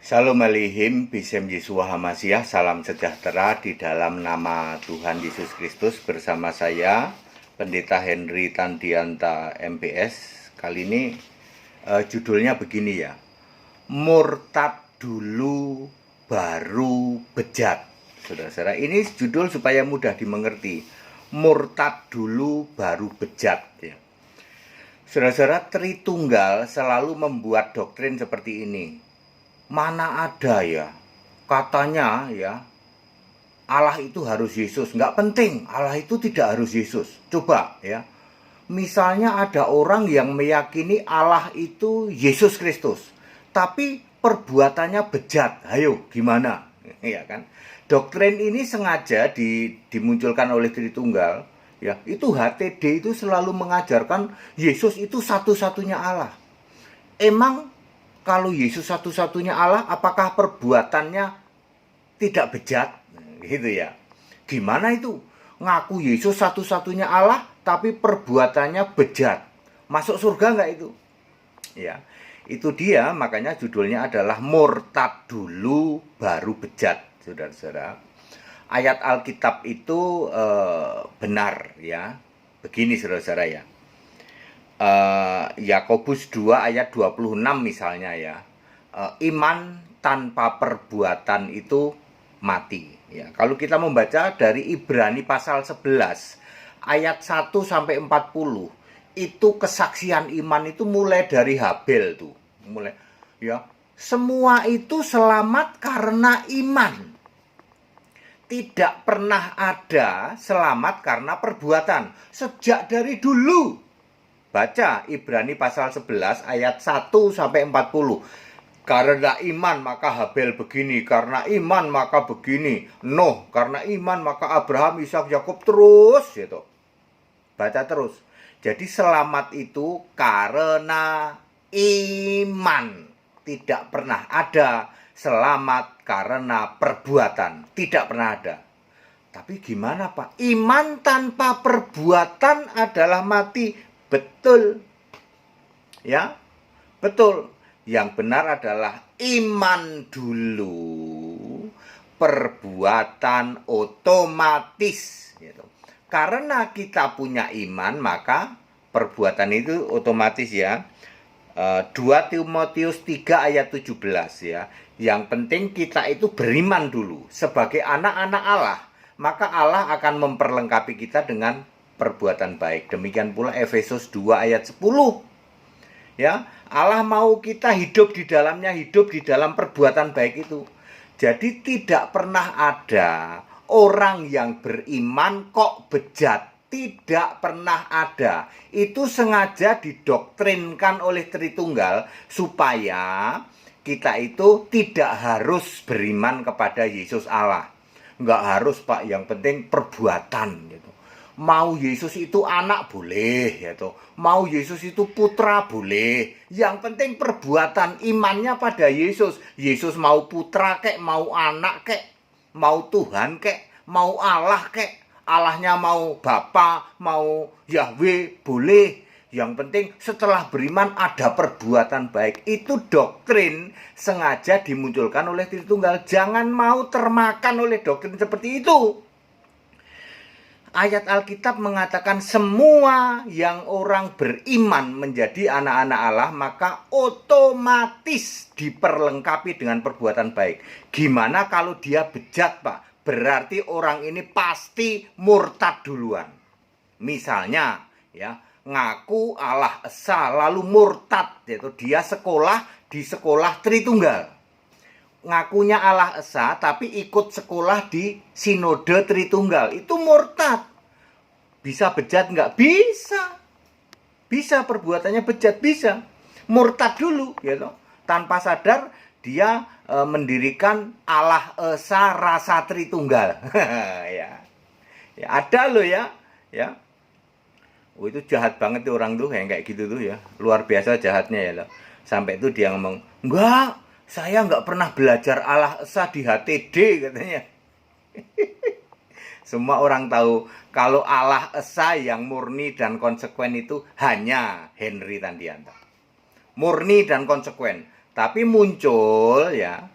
Shalom Alehim, Bisem Yeshua Hamasiah, salam sejahtera di dalam nama Tuhan Yesus Kristus. Bersama saya, Pendeta Henry Tandianta MPS. Kali ini judulnya begini ya, murtad dulu baru bejat. Saudara-saudara, ini judul supaya mudah dimengerti. Murtad dulu baru bejat ya. Saudara-saudara, Tritunggal selalu membuat doktrin seperti ini. Mana ada ya, katanya ya, Allah itu harus Yesus. Nggak penting, Allah itu tidak harus Yesus. Coba ya, misalnya ada orang yang meyakini Allah itu Yesus Kristus, tapi perbuatannya bejat. Ayo, gimana? Ya kan? Doktrin ini sengaja dimunculkan oleh Tritunggal. Ya, itu HTD itu selalu mengajarkan Yesus itu satu-satunya Allah. Emang kalau Yesus satu-satunya Allah, apakah perbuatannya tidak bejat? Gitu ya. Gimana itu? Ngaku Yesus satu-satunya Allah, tapi perbuatannya bejat. Masuk surga nggak itu? Ya, itu dia, makanya judulnya adalah murtad dulu baru bejat, saudara-saudara. Ayat Alkitab itu benar ya. Begini saudara-saudara ya. Yakobus 2 ayat 26 misalnya ya, iman tanpa perbuatan itu mati ya. Kalau kita membaca dari Ibrani pasal 11 ayat 1 sampai 40, itu kesaksian iman itu mulai dari Habel tuh, mulai ya, semua itu selamat karena iman. Tidak pernah ada selamat karena perbuatan sejak dari dulu. Baca Ibrani pasal 11 ayat 1 sampai 40. Karena iman maka Habel begini, karena iman maka begini. Noh, karena iman maka Abraham, Ishak, Yakub, terus gitu. Baca terus. Jadi selamat itu karena iman. Tidak pernah ada selamat karena perbuatan. Tidak pernah ada. Tapi gimana Pak? Iman tanpa perbuatan adalah mati. Betul. Ya, betul. Yang benar adalah iman dulu, perbuatan otomatis gitu. Karena kita punya iman, maka perbuatan itu otomatis ya. 2 Timotius 3 ayat 17 ya. Yang penting kita itu beriman dulu sebagai anak-anak Allah, maka Allah akan memperlengkapi kita dengan perbuatan baik. Demikian pula Efesus 2 ayat 10. Ya, Allah mau kita hidup di dalamnya, hidup di dalam perbuatan baik itu. Jadi tidak pernah ada orang yang beriman kok bejat. Tidak pernah ada. Itu sengaja didoktrinkan oleh Tritunggal supaya kita itu tidak harus beriman kepada Yesus Allah. Nggak harus Pak, yang penting perbuatan gitu. Mau Yesus itu anak boleh ya toh. Mau Yesus itu putra boleh. Yang penting perbuatan imannya pada Yesus. Yesus mau putra kek, mau anak kek, mau Tuhan kek, mau Allah kek. Allahnya mau Bapa, mau Yahweh boleh. Yang penting setelah beriman ada perbuatan baik. Itu doktrin sengaja dimunculkan oleh Tritunggal. Jangan mau termakan oleh doktrin seperti itu. Ayat Alkitab mengatakan semua yang orang beriman menjadi anak-anak Allah, maka otomatis diperlengkapi dengan perbuatan baik. Gimana kalau dia bejat Pak? Berarti orang ini pasti murtad duluan. Misalnya ya, ngaku Allah Esa lalu murtad, yaitu dia sekolah di sekolah Tritunggal. Ngakunya Allah Esa tapi ikut sekolah di sinode Tritunggal, itu murtad. Bisa bejat nggak? Bisa. Bisa perbuatannya bejat, bisa. Murtad dulu gitu. Tanpa sadar dia mendirikan Allah Esa rasa Tritunggal. Ya. Ya, ada loh ya. Ya. Oh, itu jahat banget tuh orang tuh yang kayak gitu tuh ya. Luar biasa jahatnya ya loh. Sampai itu dia ngomong, "Enggak, saya nggak pernah belajar Allah Esa di HTD," katanya. Semua orang tahu kalau Allah Esa yang murni dan konsekuen itu hanya Henry Tandianta. Murni dan konsekuen. Tapi muncul ya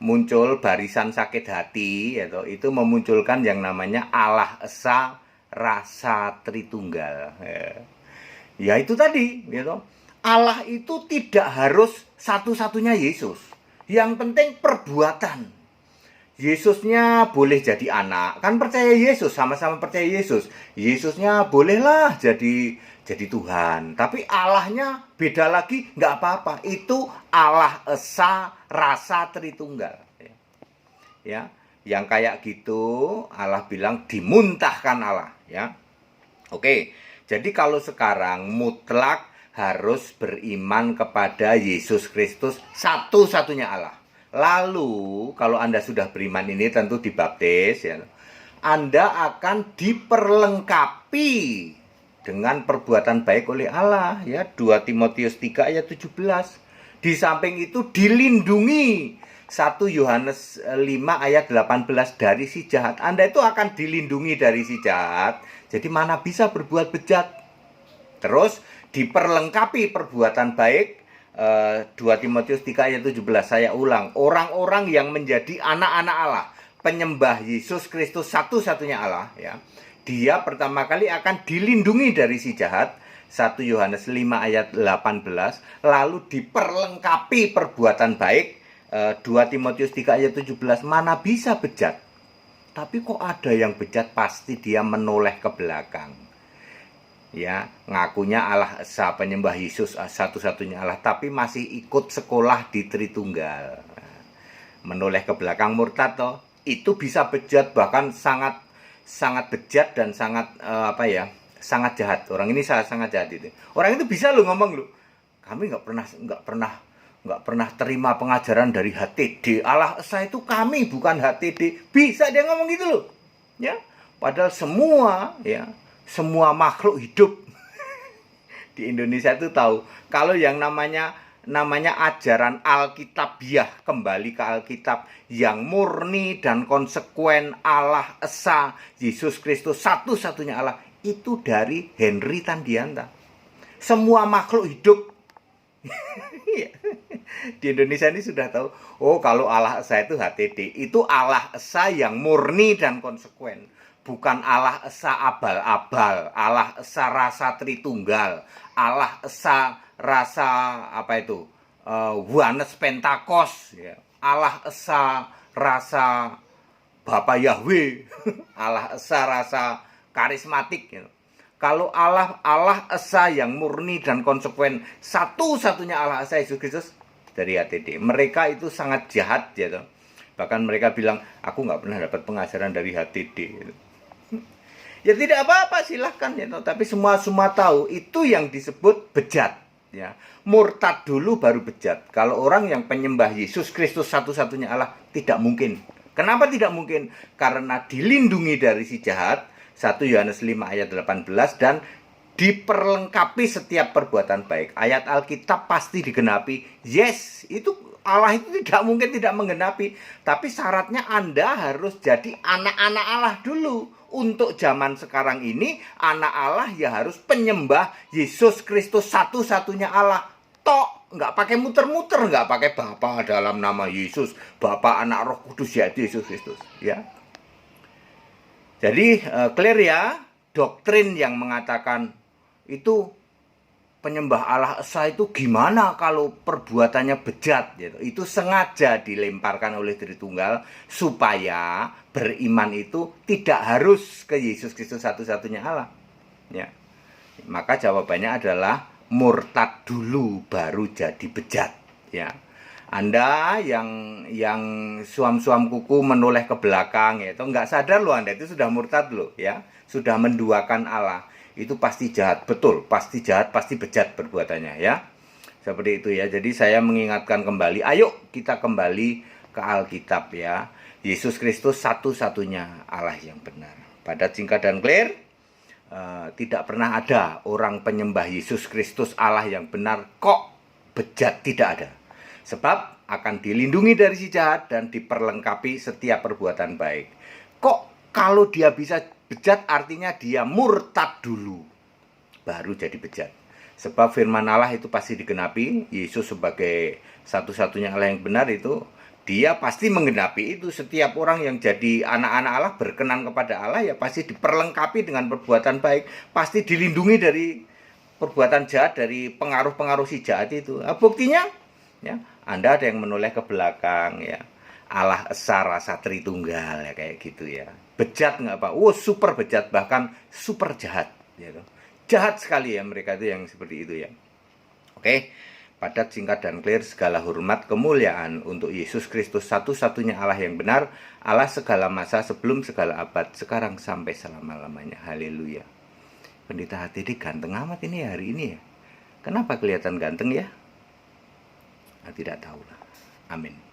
muncul barisan sakit hati, itu memunculkan yang namanya Allah Esa Rasa Tritunggal. Ya itu tadi, Allah itu tidak harus satu-satunya Yesus. Yang penting perbuatan. Yesusnya boleh jadi anak, kan percaya Yesus, sama-sama percaya Yesus. Yesusnya bolehlah jadi Tuhan, tapi Allahnya beda lagi, nggak apa-apa. Itu Allah Esa Rasa Tritunggal. Ya, yang kayak gitu Allah bilang dimuntahkan Allah. Ya, oke. Jadi kalau sekarang mutlak harus beriman kepada Yesus Kristus satu-satunya Allah. Lalu kalau Anda sudah beriman ini tentu dibaptis, ya, Anda akan diperlengkapi dengan perbuatan baik oleh Allah, ya. 2 Timotius 3 ayat 17. Di samping itu dilindungi 1 Yohanes 5 ayat 18 dari si jahat. Anda itu akan dilindungi dari si jahat. Jadi mana bisa berbuat bejat. Terus diperlengkapi perbuatan baik. 2 Timotius 3 ayat 17, saya ulang, orang-orang yang menjadi anak-anak Allah, penyembah Yesus Kristus satu-satunya Allah, ya, dia pertama kali akan dilindungi dari si jahat, 1 Yohanes 5 ayat 18, lalu diperlengkapi perbuatan baik, 2 Timotius 3 ayat 17, mana bisa bejat. Tapi kok ada yang bejat, pasti dia menoleh ke belakang. Ya, ngakunya Allah Esa, penyembah Yesus satu-satunya Allah, tapi masih ikut sekolah di Tritunggal. Menoleh ke belakang, murtad toh. Itu bisa bejat, bahkan sangat bejat dan sangat sangat jahat. Orang ini sangat jahat itu. Orang itu bisa lo ngomong lo, kami nggak pernah terima pengajaran dari HTD. Allah Esa itu kami, bukan HTD. Bisa dia ngomong gitu loh. Ya, padahal semua makhluk hidup di Indonesia itu tahu kalau yang namanya ajaran Alkitabiah, kembali ke Alkitab yang murni dan konsekuen, Allah Esa, Yesus Kristus satu-satunya Allah, itu dari Henry Tandianta. Semua makhluk hidup di Indonesia ini sudah tahu, oh kalau Allah Esa itu HTD, itu Allah Esa yang murni dan konsekuen. Bukan Allah Esa abal-abal, Allah Esa Rasa Tritunggal, Allah Esa Rasa Wanes Pentakos, ya. Allah Esa Rasa Bapak Yahweh, Allah Esa Rasa Karismatik, ya. Kalau Allah Esa yang murni dan konsekuen, satu-satunya Allah Esa Yesus Kristus dari HTD. Mereka itu sangat jahat, ya. Bahkan mereka bilang, aku nggak pernah dapat pengajaran dari HTD. Gitu. Ya tidak apa-apa, silahkan, ya, tapi semua tahu itu yang disebut bejat, ya. Murtad dulu baru bejat. Kalau orang yang penyembah Yesus Kristus satu-satunya Allah, tidak mungkin. Kenapa tidak mungkin? Karena dilindungi dari si jahat, 1 Yohanes 5 ayat 18, dan diperlengkapi setiap perbuatan baik. Ayat Alkitab pasti digenapi. Yes, itu Allah itu tidak mungkin tidak menggenapi. Tapi syaratnya Anda harus jadi anak-anak Allah dulu. Untuk zaman sekarang ini, anak Allah ya harus penyembah Yesus Kristus satu-satunya Allah. Tok, nggak pakai muter-muter, nggak pakai Bapa dalam nama Yesus, Bapa, Anak, Roh Kudus, yaitu Yesus Kristus. Ya. Jadi clear ya, doktrin yang mengatakan itu penyembah Allah Esa itu gimana kalau perbuatannya bejat, gitu. Itu sengaja dilemparkan oleh Tritunggal supaya beriman itu tidak harus ke Yesus Kristus satu-satunya Allah, ya. Maka jawabannya adalah murtad dulu baru jadi bejat, ya. Anda yang suam-suam kuku menoleh ke belakang, ya, itu nggak sadar loh, Anda itu sudah murtad loh, ya, sudah menduakan Allah. Itu pasti jahat, betul, pasti jahat, pasti bejat perbuatannya, ya. Seperti itu ya. Jadi saya mengingatkan kembali, ayo kita kembali ke Alkitab, ya. Yesus Kristus satu-satunya Allah yang benar. Padat, singkat, dan clear. Tidak pernah ada orang penyembah Yesus Kristus Allah yang benar kok bejat, tidak ada. Sebab akan dilindungi dari si jahat dan diperlengkapi setiap perbuatan baik. Kok kalau dia bisa bejat, artinya dia murtad dulu baru jadi bejat. Sebab firman Allah itu pasti digenapi. Yesus sebagai satu-satunya Allah yang benar itu dia pasti menggenapi itu. Setiap orang yang jadi anak-anak Allah, berkenan kepada Allah, ya pasti diperlengkapi dengan perbuatan baik, pasti dilindungi dari perbuatan jahat, dari pengaruh-pengaruh si jahat itu. Nah, buktinya ya, Anda ada yang menoleh ke belakang ya, Allah Esa Rasa Tritunggal ya, kayak gitu ya. Bejat nggak Pak? Oh, super bejat, bahkan super jahat gitu. Jahat sekali ya mereka itu yang seperti itu ya. Oke, padat, singkat, dan clear. Segala hormat, kemuliaan untuk Yesus Kristus, satu-satunya Allah yang benar, Allah segala masa, sebelum segala abad, sekarang sampai selama-lamanya. Haleluya. Pendeta Hatiri ganteng amat ini hari ini ya. Kenapa kelihatan ganteng ya? Nah, tidak tahu lah. Amin.